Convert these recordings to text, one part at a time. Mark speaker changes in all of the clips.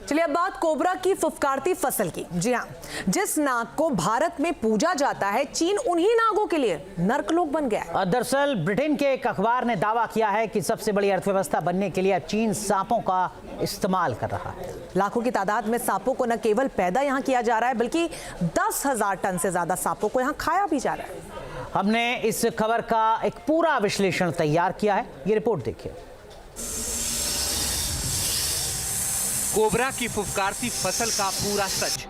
Speaker 1: चलिए अब बात कोबरा की फुफकारती फसल की। जी हाँ, जिस नाग को भारत में पूजा जाता है, चीन उन्हीं नागों के लिए नर्कलोक बन गया है।
Speaker 2: दरअसल ब्रिटेन के एक अखबार ने दावा किया है कि सबसे बड़ी अर्थव्यवस्था बनने के लिए अब चीन सांपों का इस्तेमाल कर रहा है।
Speaker 1: लाखों की तादाद में सांपों को न केवल पैदा यहाँ किया जा रहा है, बल्कि 10,000 टन से ज्यादा सांपों को यहाँ खाया भी जा रहा है।
Speaker 2: हमने इस खबर का एक पूरा विश्लेषण तैयार किया है, ये रिपोर्ट देखिए।
Speaker 3: कोबरा की फुफकारती फसल का पूरा सच।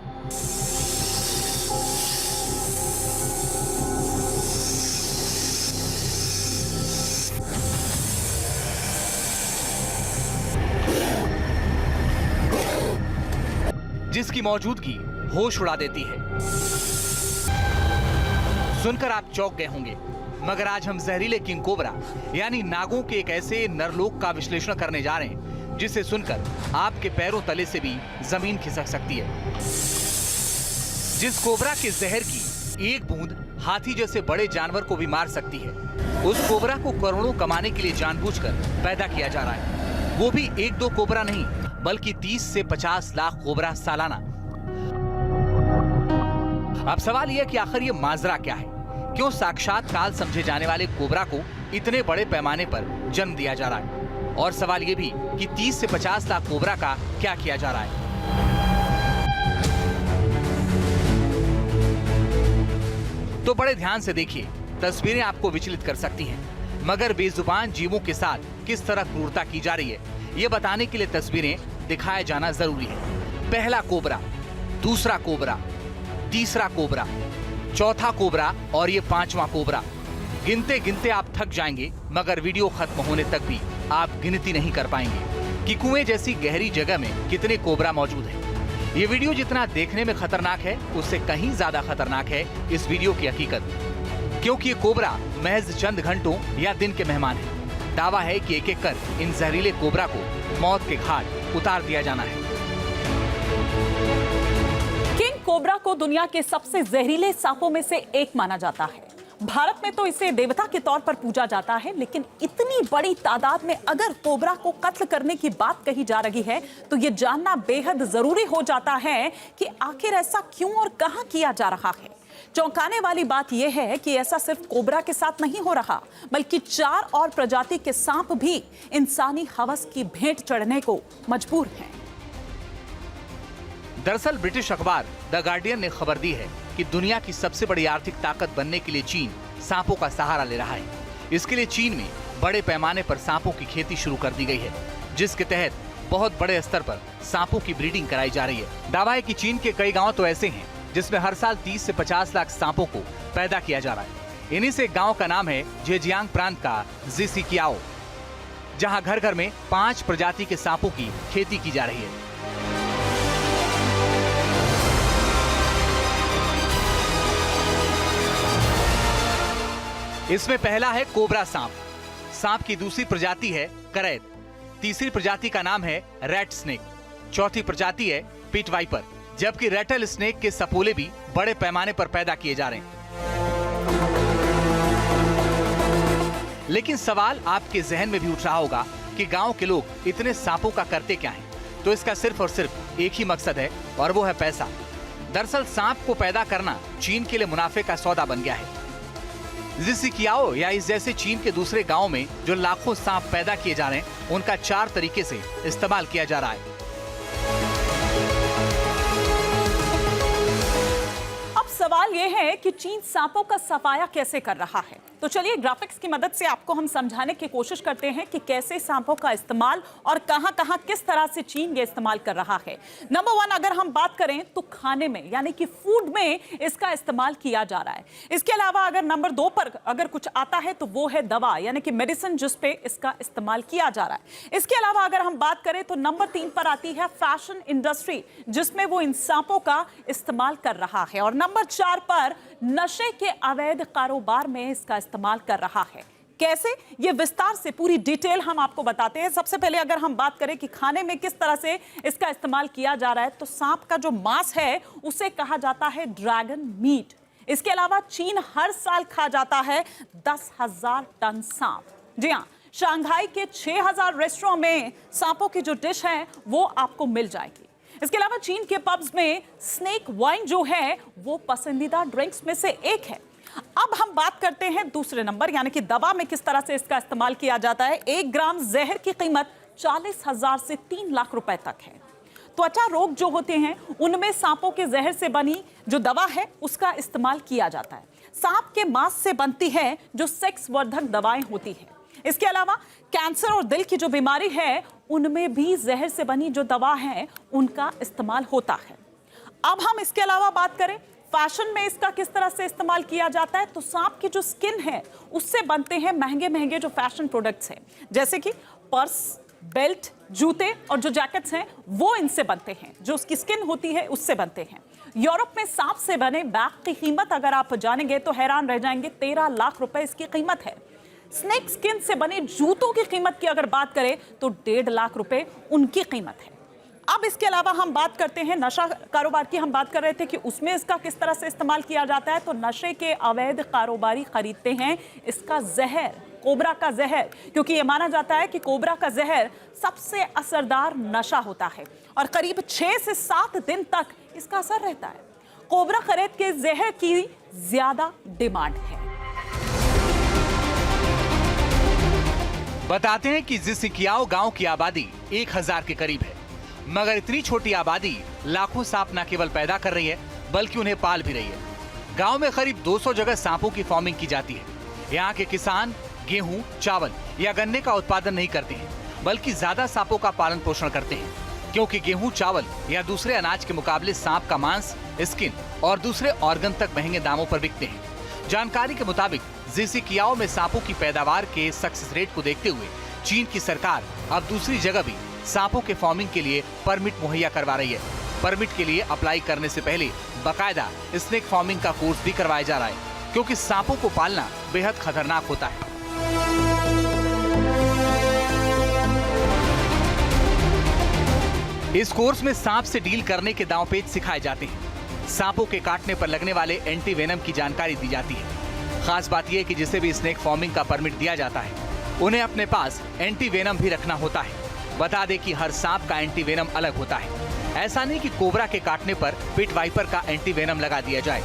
Speaker 3: जिसकी मौजूदगी होश उड़ा देती है। सुनकर आप चौंक गए होंगे, मगर आज हम जहरीले किंग कोबरा यानी नागों के एक ऐसे नरलोक का विश्लेषण करने जा रहे हैं जिसे सुनकर आपके पैरों तले से भी जमीन खिसक सकती है। जिस कोबरा के जहर की एक बूंद हाथी जैसे बड़े जानवर को भी मार सकती है, उस कोबरा को करोड़ों कमाने के लिए जानबूझकर पैदा किया जा रहा है। वो भी एक दो कोबरा नहीं, बल्कि 30 से 50 लाख कोबरा सालाना। अब सवाल यह कि आखिर ये माजरा क्या है? क्यों साक्षात काल समझे जाने वाले कोबरा को इतने बड़े पैमाने पर जन्म दिया जा रहा है? और सवाल ये भी कि 30 से 50 लाख कोबरा का क्या किया जा रहा है? तो बड़े ध्यान से देखिए, तस्वीरें आपको विचलित कर सकती हैं, मगर बेजुबान जीवों के साथ किस तरह क्रूरता की जा रही है, ये बताने के लिए तस्वीरें दिखाया जाना जरूरी है। पहला कोबरा, दूसरा कोबरा, तीसरा कोबरा, चौथा कोबरा और ये 5वां कोबरा। गिनते गिनते आप थक जाएंगे, मगर वीडियो खत्म होने तक भी आप गिनती नहीं कर पाएंगे कि कुएं जैसी गहरी जगह में कितने कोबरा मौजूद हैं। ये वीडियो जितना देखने में खतरनाक है, उससे कहीं ज्यादा खतरनाक है इस वीडियो की हकीकत, क्योंकि ये कोबरा महज चंद घंटों या दिन के मेहमान हैं। दावा है कि एक एक कर इन जहरीले कोबरा को मौत के घाट उतार दिया जाना है।
Speaker 4: किंग कोबरा को दुनिया के सबसे जहरीले सांपों में से एक माना जाता है। भारत में तो इसे देवता के तौर पर पूजा जाता है, लेकिन इतनी बड़ी तादाद में अगर कोबरा को कत्ल करने की बात कही जा रही है, तो ये जानना बेहद जरूरी हो जाता है कि आखिर ऐसा क्यों और कहां किया जा रहा है। चौंकाने वाली बात यह है कि ऐसा सिर्फ कोबरा के साथ नहीं हो रहा, बल्कि 4 और प्रजाति के सांप भी इंसानी हवस की भेंट चढ़ने को मजबूर हैं।
Speaker 3: दरअसल ब्रिटिश अखबार द गार्डियन ने खबर दी है कि दुनिया की सबसे बड़ी आर्थिक ताकत बनने के लिए चीन सांपों का सहारा ले रहा है। इसके लिए चीन में बड़े पैमाने पर सांपों की खेती शुरू कर दी गई है, जिसके तहत बहुत बड़े स्तर पर सांपों की ब्रीडिंग कराई जा रही है। दावा है कि चीन के कई गांव तो ऐसे हैं जिसमें हर साल 30 से 50 लाख सांपों को पैदा किया जा रहा है। इन्हीं से एक गाँव का नाम है जेजियांग प्रांत का जिसिकियाओ, जहाँ घर घर में 5 प्रजाति के सांपों की खेती की जा रही है। इसमें पहला है कोबरा सांप। सांप की दूसरी प्रजाति है करैत, तीसरी प्रजाति का नाम है रेट स्नेक, चौथी प्रजाति है पिट वाइपर, जबकि रेटल स्नेक के सपोले भी बड़े पैमाने पर पैदा किए जा रहे हैं। लेकिन सवाल आपके जहन में भी उठ रहा होगा कि गांव के लोग इतने सांपों का करते क्या हैं? तो इसका सिर्फ और सिर्फ एक ही मकसद है, और वो है पैसा। दरअसल सांप को पैदा करना चीन के लिए मुनाफे का सौदा बन गया है। जिसिकियाओ या इस जैसे चीन के दूसरे गांव में जो लाखों सांप पैदा किए जा रहे हैं, उनका 4 तरीके से इस्तेमाल किया जा रहा है।
Speaker 4: अब सवाल यह है कि चीन सांपों का सफाया कैसे कर रहा है। तो चलिए ग्राफिक्स की मदद से आपको हम समझाने की कोशिश करते हैं कि कैसे सांपों का इस्तेमाल और कहां-कहां किस तरह से चीन ये इस्तेमाल कर रहा है। नंबर 1 अगर हम बात करें तो खाने में यानी कि फूड में इसका इस्तेमाल किया जा रहा है। इसके अलावा अगर नंबर 2 पर अगर कुछ आता है तो वो है दवा यानी कि मेडिसिन, जिस पे इसका इस्तेमाल किया जा रहा है। इसके अलावा अगर हम बात करें तो नंबर 3 पर आती है फैशन इंडस्ट्री, जिसमें वो इन सांपों का इस्तेमाल कर रहा है। और नंबर 4 पर नशे के अवैध कारोबार में इसका इस्तेमाल कर रहा है। कैसे, ये विस्तार से पूरी डिटेल हम आपको बताते हैं। सबसे पहले अगर हम बात करें कि खाने में किस तरह से इसका इस्तेमाल किया जा रहा है, तो सांप का जो मांस है उसे कहा जाता है ड्रैगन मीट। इसके अलावा चीन हर साल खा जाता है 10,000 टन सांप। जी हाँ, शंघाई के 6,000 रेस्टोरेंट में सांपों की जो डिश है वो आपको मिल जाएगी। इसके अलावा चीन के पब्स में स्नेक वाइन जो है वो पसंदीदा ड्रिंक्स में से एक है। अब हम बात करते हैं दूसरे नंबर यानी कि दवा में किस तरह से इसका इस्तेमाल किया जाता है। 1 ग्राम जहर की कीमत 40,000 से 3 लाख रुपए तक है। त्वचा रोग जो होते हैं उनमें सांपों के जहर से बनी जो दवा है उसका इस्तेमाल किया जाता है। सांप के मांस से बनती है जो सेक्स वर्धक दवाएं होती है। इसके अलावा कैंसर और दिल की जो बीमारी है उनमें भी जहर से बनी जो दवा है उनका इस्तेमाल होता है। अब हम इसके अलावा बात करें फैशन में इसका किस तरह से इस्तेमाल किया जाता है, तो सांप की जो स्किन है उससे बनते हैं महंगे महंगे जो फैशन प्रोडक्ट्स हैं, जैसे कि पर्स, बेल्ट, जूते और जो जैकेट्स हैं वो इनसे बनते हैं। जो उसकी स्किन होती है उससे बनते हैं। यूरोप में सांप से बने बैग की कीमत अगर आप जानेंगे तो हैरान रह जाएंगे, 13 लाख रुपए इसकी कीमत है। स्नेक स्किन से बने जूतों की कीमत की अगर बात करें तो 1.5 लाख रुपए उनकी कीमत है। अब इसके अलावा हम बात करते हैं नशा कारोबार की। हम बात कर रहे थे कि उसमें इसका किस तरह से इस्तेमाल किया जाता है, तो नशे के अवैध कारोबारी खरीदते हैं इसका जहर, कोबरा का जहर, क्योंकि यह माना जाता है कि कोबरा का जहर सबसे असरदार नशा होता है और करीब 6 से 7 दिन तक इसका असर रहता है। कोबरा खरीद के जहर की ज्यादा डिमांड है।
Speaker 3: बताते हैं कि जिसिकियाओ गांव की आबादी 1000 के करीब है, मगर इतनी छोटी आबादी लाखों सांप न केवल पैदा कर रही है बल्कि उन्हें पाल भी रही है। गांव में करीब 200 जगह सांपों की फार्मिंग की जाती है। यहाँ के किसान गेहूं, चावल या गन्ने का उत्पादन नहीं करते हैं बल्कि ज्यादा सांपों का पालन पोषण करते हैं, क्योंकि गेहूं, चावल या दूसरे अनाज के मुकाबले सांप का मांस, स्किन और दूसरे ऑर्गन तक महंगे दामों पर बिकते हैं। जानकारी के मुताबिक जिसिकियाओ में सांपों की पैदावार के सक्सेस रेट को देखते हुए चीन की सरकार अब दूसरी जगह भी सांपों के फार्मिंग के लिए परमिट मुहैया करवा रही है। परमिट के लिए अप्लाई करने से पहले बाकायदा स्नेक फार्मिंग का कोर्स भी करवाया जा रहा है, क्योंकि सांपों को पालना बेहद खतरनाक होता है। इस कोर्स में सांप से डील करने के दांवपेच सिखाए जाते हैं। सांपों के काटने पर लगने वाले एंटी वेनम की जानकारी दी जाती है। खास बात यह कि जिसे भी स्नेक फार्मिंग का परमिट दिया जाता है उन्हें अपने पास एंटी वेनम भी रखना होता है। बता दें कि हर सांप का एंटी वेनम अलग होता है। ऐसा नहीं कि कोबरा के काटने पर पिट वाइपर का एंटी वेनम लगा दिया जाए।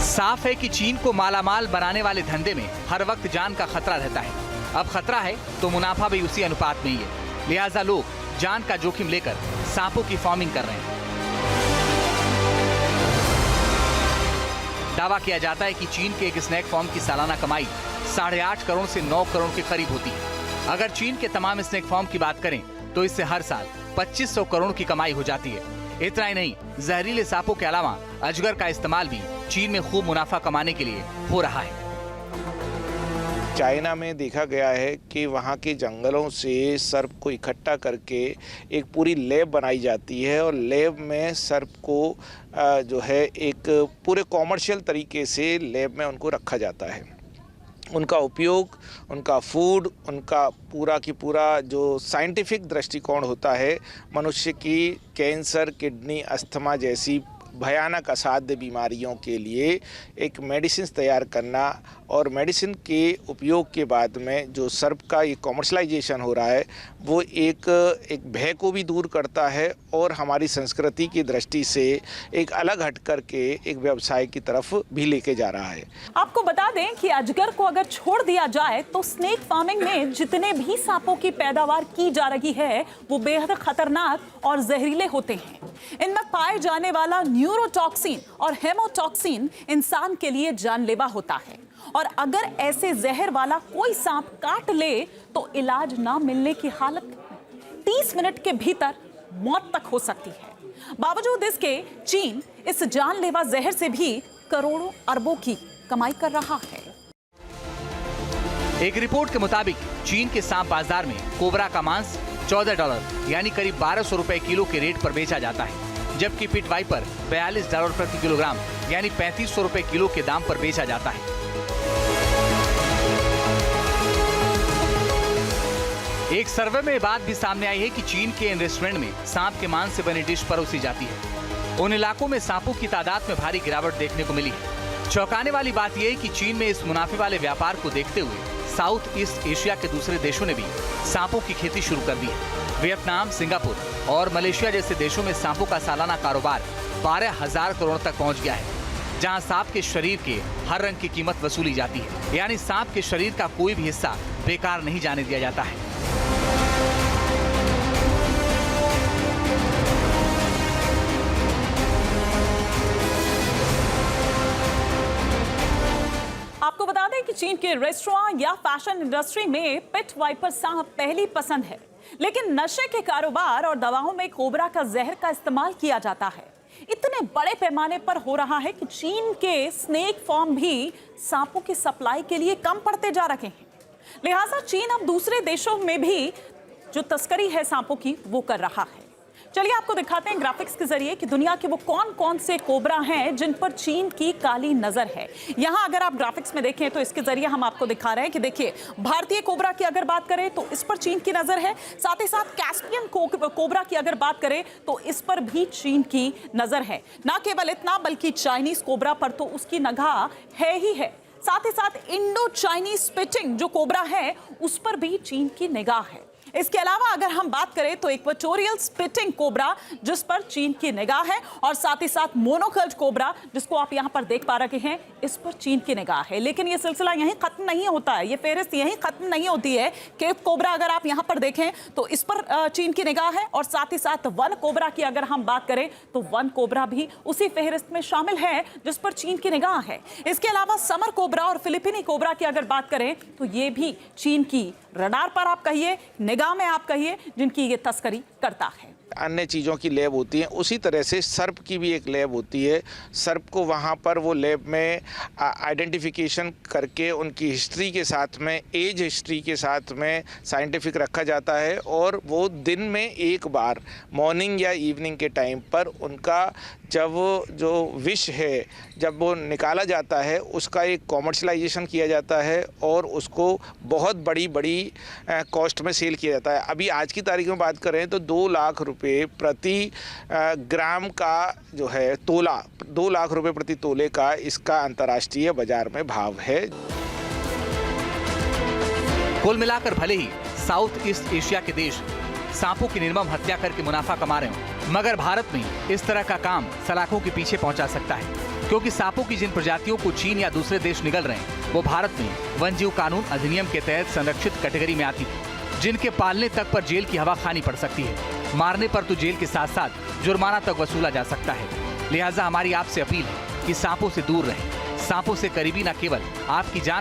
Speaker 3: साफ है कि चीन को मालामाल बनाने वाले धंधे में हर वक्त जान का खतरा रहता है। अब खतरा है तो मुनाफा भी उसी अनुपात में ही है, लिहाजा लोग जान का जोखिम लेकर सांपों की फार्मिंग कर रहे हैं। दावा किया जाता है कि चीन के एक स्नैक फार्म की सालाना कमाई 8.5 करोड़ से 9 करोड़ के करीब होती है। अगर चीन के तमाम स्नैक फार्म की बात करें तो इससे हर साल 2500 करोड़ की कमाई हो जाती है। इतना ही नहीं, जहरीले सांपों के अलावा अजगर का इस्तेमाल भी चीन में खूब मुनाफा कमाने के लिए हो रहा है।
Speaker 5: चाइना में देखा गया है कि वहाँ के जंगलों से सर्प को इकट्ठा करके एक पूरी लैब बनाई जाती है और लैब में सर्प को जो है एक पूरे कॉमर्शियल तरीके से लैब में उनको रखा जाता है। उनका उपयोग, उनका फूड, उनका पूरा की पूरा जो साइंटिफिक दृष्टिकोण होता है मनुष्य की कैंसर, किडनी, अस्थमा जैसी भयानक असाध्य बीमारियों के लिए एक मेडिसिन तैयार करना और मेडिसिन के उपयोग के बाद में जो सर्प का ये कॉमर्शलाइजेशन हो रहा है वो एक भय को भी दूर करता है और हमारी संस्कृति की दृष्टि से एक अलग हट करके एक व्यवसाय की तरफ भी लेके जा रहा है।
Speaker 4: आपको बता दें कि अजगर को अगर छोड़ दिया जाए तो स्नेक फार्मिंग में जितने भी सांपों की पैदावार की जा रही है वो बेहद खतरनाक और जहरीले होते हैं। इनमें पाए जाने वाला न्यूरोटॉक्सिन और हेमोटॉक्सिन इंसान के लिए जानलेवा होता है और अगर ऐसे जहर वाला कोई सांप काट ले तो इलाज ना मिलने की हालत 30 मिनट के भीतर मौत तक हो सकती है। बावजूद इसके चीन इस जानलेवा जहर से भी करोड़ों अरबों की कमाई कर रहा है।
Speaker 3: एक रिपोर्ट के मुताबिक चीन के सांप बाजार में कोबरा का मांस $14 यानी करीब 1200 रुपए किलो के रेट पर बेचा जाता है, जबकि पिट वाइपर $42 प्रति किलोग्राम यानी 3500 रुपए किलो के दाम पर बेचा जाता है। एक सर्वे में बात भी सामने आई है कि चीन के इन रेस्टोरेंट में सांप के मांस से बनी डिश परोसी जाती है। उन इलाकों में सांपों की तादाद में भारी गिरावट देखने को मिली है। चौंकाने वाली बात यह है कि चीन में इस मुनाफे वाले व्यापार को देखते हुए साउथ ईस्ट एशिया के दूसरे देशों ने भी सांपों की खेती शुरू कर दी है। वियतनाम, सिंगापुर और मलेशिया जैसे देशों में सांपों का सालाना कारोबार 12,000 करोड़ तक पहुंच गया है, जहां सांप के शरीर के हर रंग की कीमत वसूली जाती है। यानी सांप के शरीर का कोई भी हिस्सा बेकार नहीं जाने दिया जाता है।
Speaker 4: आपको बता दें कि चीन के रेस्टोरेंट या फैशन इंडस्ट्री में पिट वाइपर सांप पहली पसंद है, लेकिन नशे के कारोबार और दवाओं में कोबरा का जहर का इस्तेमाल किया जाता है। इतने बड़े पैमाने पर हो रहा है कि चीन के स्नेक फार्म भी सांपों की सप्लाई के लिए कम पड़ते जा रहे हैं। लिहाजा चीन अब दूसरे देशों में भी जो तस्करी है सांपों की वो कर रहा है। चलिए आपको दिखाते हैं ग्राफिक्स के जरिए कि दुनिया के वो कौन कौन से कोबरा हैं जिन पर चीन की काली नजर है। यहां अगर आप ग्राफिक्स में देखें तो इसके जरिए हम आपको दिखा रहे हैं कि देखिए, भारतीय कोबरा की अगर बात करें तो इस पर चीन की नजर है। साथ ही साथ कैस्पियन कोबरा की अगर बात करें तो इस पर भी चीन की नजर है। ना केवल इतना बल्कि चाइनीज कोबरा पर तो उसकी निगाह है ही है। साथ ही साथ इंडो चाइनीज स्पिटिंग जो कोबरा है उस पर भी चीन की निगाह है। इसके अलावा अगर हम बात करें तो इक्वेटोरियल स्पिटिंग कोबरा जिस पर चीन की निगाह है, और साथ ही साथ मोनोकल्च कोबरा जिसको आप यहां पर देख पा रहे हैं, इस पर चीन की निगाह है। लेकिन यह सिलसिला यहीं खत्म नहीं होता है, ये फेहरिस्त यहीं खत्म नहीं होती है। केव कोबरा अगर आप यहां पर देखें तो इस पर चीन की निगाह है, और साथ ही साथ वन कोबरा की अगर हम बात करें तो वन कोबरा भी उसी फेहरिस्त में शामिल है जिस पर चीन की निगाह है। इसके अलावा समर कोबरा और फिलिपीनी कोबरा की अगर बात करें तो ये भी चीन की रडार पर आप कहिए, निगाह में आप कहिए, जिनकी ये तस्करी करता है।
Speaker 5: अन्य चीज़ों की लैब होती है, उसी तरह से सर्प की भी एक लैब होती है। सर्प को वहाँ पर वो लैब में आइडेंटिफिकेशन करके उनकी हिस्ट्री के साथ में, एज हिस्ट्री के साथ में साइंटिफिक रखा जाता है, और वो दिन में एक बार मॉर्निंग या इवनिंग के टाइम पर उनका जब जो विष है जब वो निकाला जाता है उसका एक कॉमर्शलाइजेशन किया जाता है और उसको बहुत बड़ी कॉस्ट में सेल किया जाता है। अभी आज की तारीख में बात करें तो 2 लाख रुपए प्रति ग्राम का जो है तोला, 2 लाख रुपए प्रति तोले का इसका अंतर्राष्ट्रीय बाजार में भाव है।
Speaker 3: कुल मिलाकर भले ही साउथ ईस्ट एशिया के देश सांपों की निर्मम हत्या करके मुनाफा कमा रहे हों, मगर भारत में इस तरह का काम सलाखों के पीछे पहुंचा सकता है, क्योंकि सांपों की जिन प्रजातियों को चीन या दूसरे देश निगल रहे हैं वो भारत में वन्यजीव कानून अधिनियम के तहत संरक्षित कैटेगरी में आती है, जिनके पालने तक पर जेल की हवा खानी पड़ सकती है। मारने पर तो जेल के साथ साथ जुर्माना तक वसूला जा सकता है। लिहाजा हमारी आपसे अपील है कि सांपों से दूर रहें। सांपों से करीबी न केवल आपकी जान